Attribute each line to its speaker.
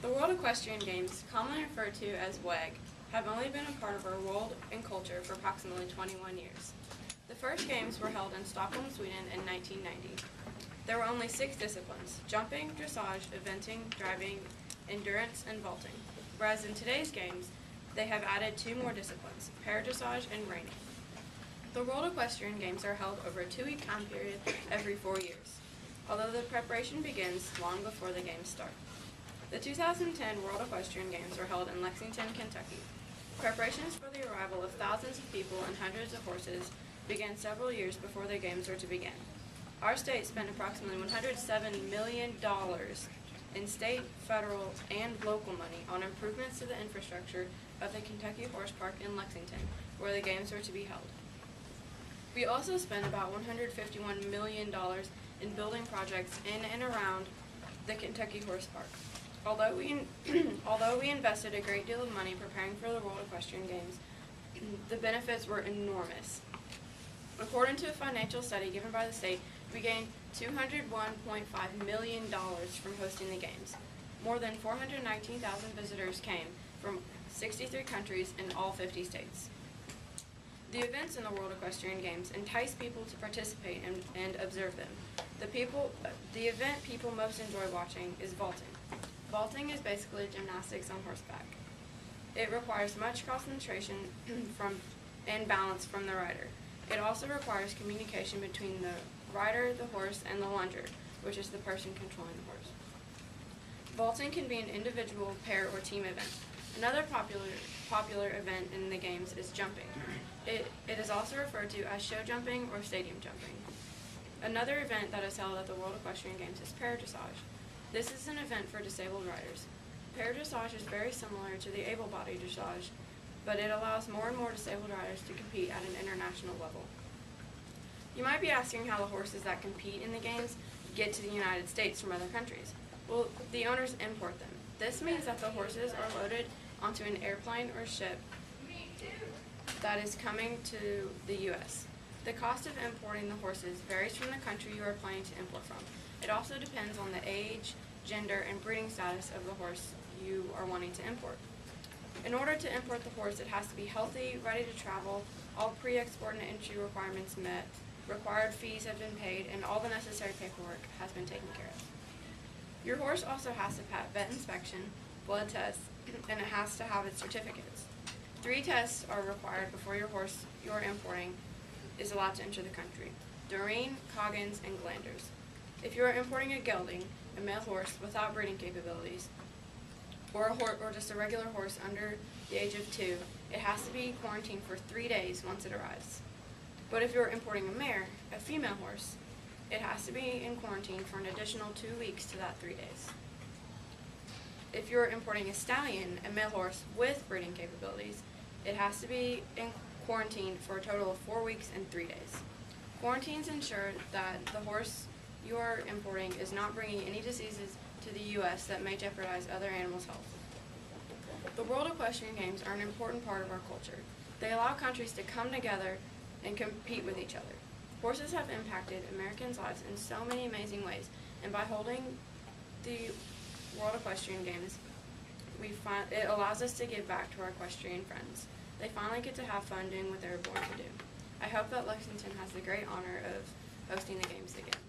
Speaker 1: The World Equestrian Games, commonly referred to as WEG, have only been a part of our world and culture for approximately 21 years. The first games were held in Stockholm, Sweden in 1990. There were only 6 disciplines: jumping, dressage, eventing, driving, endurance, and vaulting. Whereas in today's games, they have added 2 more disciplines: paradressage and reining. The World Equestrian Games are held over a 2-week time period every 4 years, although the preparation begins long before the games start. The 2010 World Equestrian Games were held in Lexington, Kentucky. Preparations for the arrival of thousands of people and hundreds of horses began several years before the games were to begin. Our state spent approximately $107 million in state, federal, and local money on improvements to the infrastructure of the Kentucky Horse Park in Lexington, where the games were to be held. We also spent about $151 million in building projects in and around the Kentucky Horse Park. Although we invested a great deal of money preparing for the World Equestrian Games, the benefits were enormous. According to a financial study given by the state, we gained $201.5 million from hosting the games. More than 419,000 visitors came from 63 countries in all 50 states. The events in the World Equestrian Games entice people to participate and observe them. The event people most enjoy watching is vaulting. Vaulting is basically gymnastics on horseback. It requires much concentration and balance from the rider. It also requires communication between the rider, the horse, and the lunger, which is the person controlling the horse. Vaulting can be an individual, pair, or team event. Another popular event in the games is jumping. It is also referred to as show jumping or stadium jumping. Another event that is held at the World Equestrian Games is paradressage. This is an event for disabled riders. Paradressage is very similar to the able-bodied dressage, but it allows more and more disabled riders to compete at an international level. You might be asking how the horses that compete in the games get to the United States from other countries. Well, the owners import them. This means that the horses are loaded onto an airplane or ship that is coming to the U.S. The cost of importing the horses varies from the country you are planning to import from. It also depends on the age, gender, and breeding status of the horse you are wanting to import. In order to import the horse, it has to be healthy, ready to travel, all pre-export and entry requirements met, required fees have been paid, and all the necessary paperwork has been taken care of. Your horse also has to pass vet inspection, blood tests, and it has to have its certificates. 3 tests are required before your horse you are importing is allowed to enter the country: Doreen, Coggins, and Glanders. If you are importing a gelding, a male horse without breeding capabilities, or just a regular horse under the age of 2, it has to be quarantined for 3 days once it arrives. But if you are importing a mare, a female horse, it has to be in quarantine for an additional 2 weeks to that 3 days. If you are importing a stallion, a male horse with breeding capabilities, it has to be in quarantine for a total of 4 weeks and 3 days. Quarantines ensure that the horse you are importing is not bringing any diseases to the U.S. that may jeopardize other animals' health. The World Equestrian Games are an important part of our culture. They allow countries to come together and compete with each other. Horses have impacted Americans' lives in so many amazing ways, and by holding the World Equestrian Games, it allows us to give back to our equestrian friends. They finally get to have fun doing what they were born to do. I hope that Lexington has the great honor of hosting the games again.